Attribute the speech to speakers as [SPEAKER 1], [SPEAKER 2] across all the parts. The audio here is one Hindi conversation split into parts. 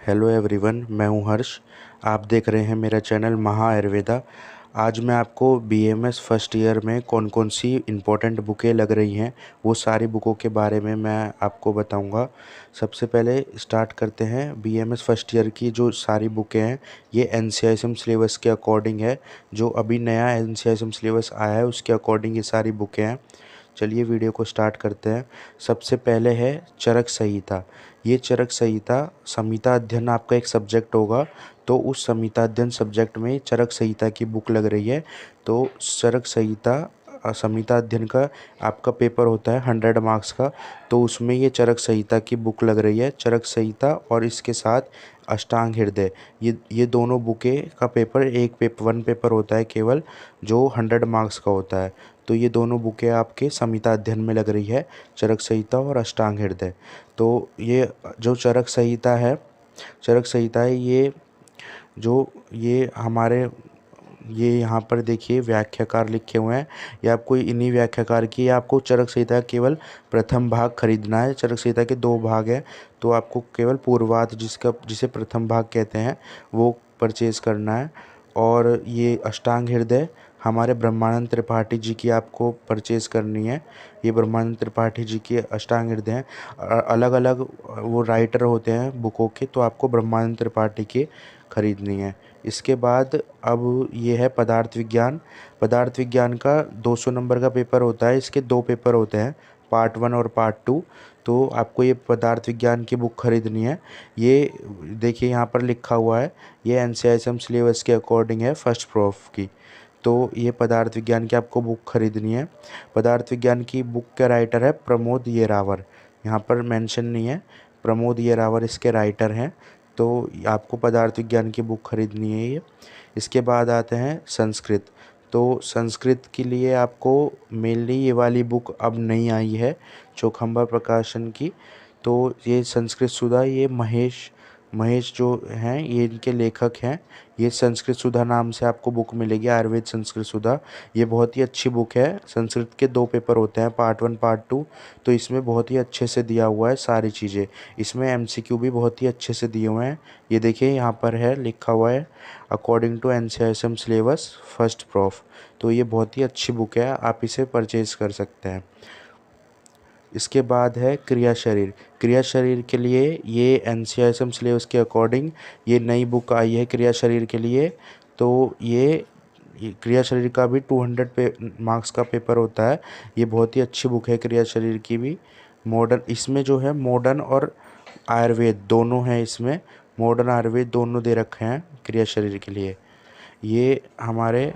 [SPEAKER 1] हेलो एवरीवन, मैं हूं हर्ष। आप देख रहे हैं मेरा चैनल महा आयुर्वेदा। आज मैं आपको बीएमएस फर्स्ट ईयर में कौन कौन सी इम्पोर्टेंट बुकें लग रही हैं वो सारी बुकों के बारे में मैं आपको बताऊंगा। सबसे पहले स्टार्ट करते हैं। बीएमएस फर्स्ट ईयर की जो सारी बुकें हैं ये एनसीआईएसएम सिलेबस के अकॉर्डिंग है। जो अभी नया एनसीआईएसएम सिलेबस आया है उसके अकॉर्डिंग ये सारी बुकें हैं। चलिए वीडियो को स्टार्ट करते हैं। सबसे पहले है चरक संहिता। ये चरक संहिता संहिता अध्ययन आपका एक सब्जेक्ट होगा, तो उस संहिता अध्ययन सब्जेक्ट में चरक संहिता की बुक लग रही है। तो चरक संहिता संहिता अध्ययन का आपका पेपर होता है 100 मार्क्स का, तो उसमें ये चरक संहिता की बुक लग रही है। चरक संहिता और इसके साथ अष्टांग हृदय, ये दोनों बुकें का पेपर वन पेपर होता है केवल, जो 100 मार्क्स का होता है। तो ये दोनों बुकें आपके संहिता अध्ययन में लग रही है, चरक संहिता और अष्टांग हृदय। तो ये जो चरक संहिता है ये हमारे ये यहाँ पर देखिए व्याख्याकार लिखे हुए हैं। ये आपको इन्हीं व्याख्याकार की आपको चरक संहिता केवल प्रथम भाग खरीदना है। चरक संहिता के 2 भाग हैं, तो आपको केवल पूर्वार्ध जिसे प्रथम भाग कहते हैं वो परचेज़ करना है। और ये अष्टांग हृदय हमारे ब्रह्मानंद त्रिपाठी जी की आपको परचेज़ करनी है। ये ब्रह्मानंद त्रिपाठी जी की अष्टांग हृदय हैं। अलग अलग वो राइटर होते हैं बुकों के, तो आपको ब्रह्मानंद त्रिपाठी की खरीदनी है। इसके बाद अब ये है पदार्थ विज्ञान। पदार्थ विज्ञान का 200 नंबर का पेपर होता है। इसके 2 पेपर होते हैं, पार्ट 1 और पार्ट 2। तो आपको ये पदार्थ विज्ञान की बुक खरीदनी है। ये देखिए यहाँ पर लिखा हुआ है, ये एनसीआईएसएम सिलेबस के अकॉर्डिंग है फर्स्ट प्रूफ की। तो ये पदार्थ विज्ञान की आपको बुक खरीदनी है। पदार्थ विज्ञान की बुक का राइटर है प्रमोद येरावर, यहाँ पर मेंशन नहीं है। प्रमोद येरावर इसके राइटर हैं। तो आपको पदार्थ विज्ञान की बुक खरीदनी है ये। इसके बाद आते हैं संस्कृत। तो संस्कृत के लिए आपको मेनली ये वाली बुक अब नहीं आई है, चौखंबा प्रकाशन की। तो ये संस्कृत सुधा, ये महेश महेश जो हैं ये इनके लेखक हैं। ये संस्कृत सुधा नाम से आपको बुक मिलेगी, आयुर्वेद संस्कृत सुधा। ये बहुत ही अच्छी बुक है। संस्कृत के 2 पेपर होते हैं, पार्ट 1 पार्ट 2। तो इसमें बहुत ही अच्छे से दिया हुआ है सारी चीज़ें। इसमें एमसीक्यू भी बहुत ही अच्छे से दिए हुए हैं। ये देखिए यहाँ पर है, लिखा हुआ है according to NCISM syllabus first proof. तो ये बहुत ही अच्छी बुक है, आप इसे परचेज़ कर सकते हैं। इसके बाद है क्रिया शरीर। क्रिया शरीर के लिए ये एनसीआईएसएम सिलेबस के अकॉर्डिंग ये नई बुक आई है क्रिया शरीर के लिए। तो ये क्रिया शरीर का भी 200 मार्क्स का पेपर होता है। ये बहुत ही अच्छी बुक है क्रिया शरीर की भी। मॉडर्न इसमें जो है मॉडर्न और आयुर्वेद दोनों हैं, इसमें मॉडर्न आयुर्वेद दोनों दे रखे हैं क्रिया शरीर के लिए। ये हमारे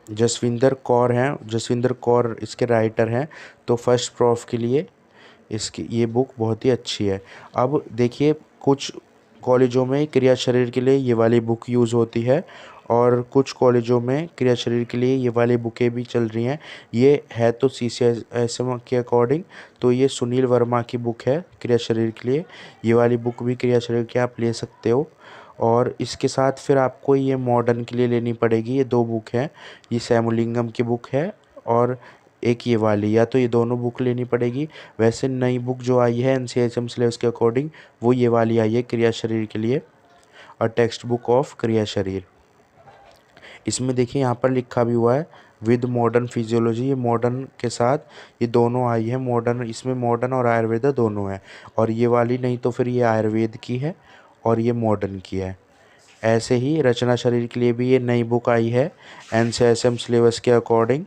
[SPEAKER 1] जसविंदर कौर हैं, जसविंदर कौर इसके राइटर हैं। तो फर्स्ट प्रूफ के लिए इसकी ये बुक बहुत ही अच्छी है। अब देखिए कुछ कॉलेजों में क्रिया शरीर के लिए ये वाली बुक यूज़ होती है, और कुछ कॉलेजों में क्रिया शरीर के लिए ये वाली बुकें भी चल रही हैं। ये है तो सीसीएसएम के अकॉर्डिंग, तो ये सुनील वर्मा की बुक है क्रिया शरीर के लिए। ये वाली बुक भी क्रिया शरीर की आप ले सकते हो। और इसके साथ फिर आपको ये मॉडर्न के लिए लेनी पड़ेगी। ये 2 बुक हैं, ये सैमुलिंगम की बुक है और एक ये वाली, या तो ये दोनों बुक लेनी पड़ेगी। वैसे नई बुक जो आई है एनसीआईएसएम सिलेबस के अकॉर्डिंग वो ये वाली आई है क्रिया शरीर के लिए, और टेक्स्ट बुक ऑफ क्रिया शरीर। इसमें देखिए यहाँ पर लिखा भी हुआ है विद मॉडर्न फिजियोलॉजी। ये मॉडर्न के साथ ये दोनों आई है। मॉडर्न, इसमें मॉडर्न और आयुर्वेद दोनों है। और ये वाली नहीं तो फिर ये आयुर्वेद की है और ये मॉडर्न की है। ऐसे ही रचना शरीर के लिए भी ये नई बुक आई है एनसीआईएसएम सिलेबस के अकॉर्डिंग।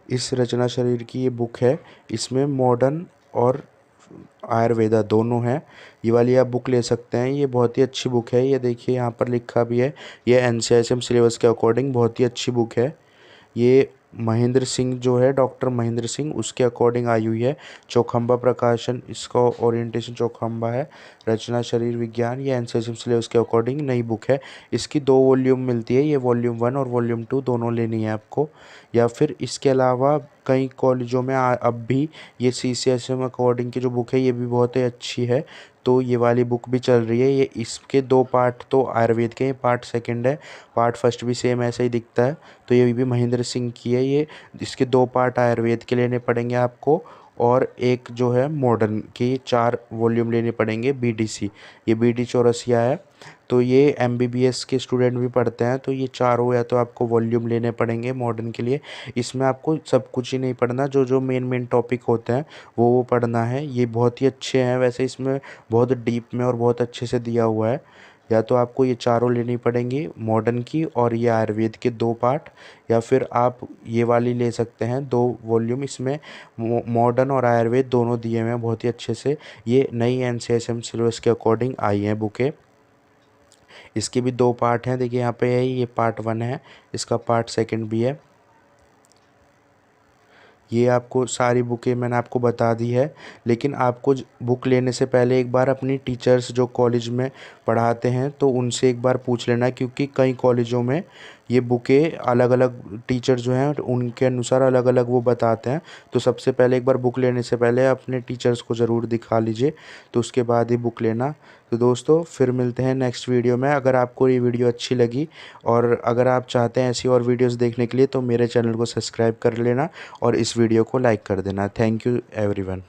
[SPEAKER 1] इस रचना शरीर की ये बुक है, इसमें मॉडर्न और आयुर्वेदा दोनों हैं। ये वाली आप बुक ले सकते हैं, ये बहुत ही अच्छी बुक है। ये देखिए यहाँ पर लिखा भी है, ये एनसीआईएसएम सिलेबस के अकॉर्डिंग बहुत ही अच्छी बुक है। ये महेंद्र सिंह जो है, डॉक्टर महेंद्र सिंह, उसके अकॉर्डिंग आई हुई है। चौखंबा प्रकाशन, इसका ओरिएंटेशन चौखंबा है। रचना शरीर विज्ञान, ये एनसीआईएसएम सिलेबस के अकॉर्डिंग नई बुक है। इसकी 2 वॉल्यूम मिलती है, ये वॉल्यूम 1 और वॉल्यूम 2 दोनों लेनी है आपको। या फिर इसके अलावा कई कॉलेजों में अब भी ये सीसीएसएम अकॉर्डिंग की जो बुक है ये भी बहुत ही अच्छी है। तो ये वाली बुक भी चल रही है। ये इसके 2 पार्ट तो आयुर्वेद के हैं, पार्ट 2 है, पार्ट 1 भी सेम ऐसा ही दिखता है। तो ये भी महेंद्र सिंह की है। ये इसके 2 पार्ट आयुर्वेद के लेने पड़ेंगे आपको, और एक जो है मॉडर्न की 4 वॉल्यूम लेने पड़ेंगे BDC। ये BD चौरसिया है, तो ये MBBS के स्टूडेंट भी पढ़ते हैं, तो ये चारों या तो आपको वॉल्यूम लेने पड़ेंगे मॉडर्न के लिए। इसमें आपको सब कुछ ही नहीं पढ़ना, जो जो मेन मेन टॉपिक होते हैं वो पढ़ना है। ये बहुत ही अच्छे हैं वैसे, इसमें बहुत डीप में और बहुत अच्छे से दिया हुआ है। या तो आपको ये चारों लेनी पड़ेंगी मॉडर्न की और ये आयुर्वेद के 2 पार्ट, या फिर आप ये वाली ले सकते हैं 2 वॉल्यूम। इसमें मॉडर्न और आयुर्वेद दोनों दिए हुए हैं बहुत ही अच्छे से। ये नई NCSM सिलेबस के अकॉर्डिंग आई हैं बुकें। इसके भी 2 पार्ट हैं, देखिए यहाँ पे है, ये पार्ट 1 है, इसका पार्ट 2 भी है। ये आपको सारी बुकें मैंने आपको बता दी है, लेकिन आपको बुक लेने से पहले एक बार अपनी टीचर्स जो कॉलेज में पढ़ाते हैं तो उनसे एक बार पूछ लेना, क्योंकि कई कॉलेजों में ये बुकें अलग अलग टीचर जो हैं उनके अनुसार अलग अलग वो बताते हैं। तो सबसे पहले एक बार बुक लेने से पहले अपने टीचर्स को ज़रूर दिखा लीजिए, तो उसके बाद ही बुक लेना। तो दोस्तों फिर मिलते हैं नेक्स्ट वीडियो में। अगर आपको ये वीडियो अच्छी लगी और अगर आप चाहते हैं ऐसी और वीडियोस देखने के लिए, तो मेरे चैनल को सब्सक्राइब कर लेना और इस वीडियो को लाइक कर देना। Thank you everyone.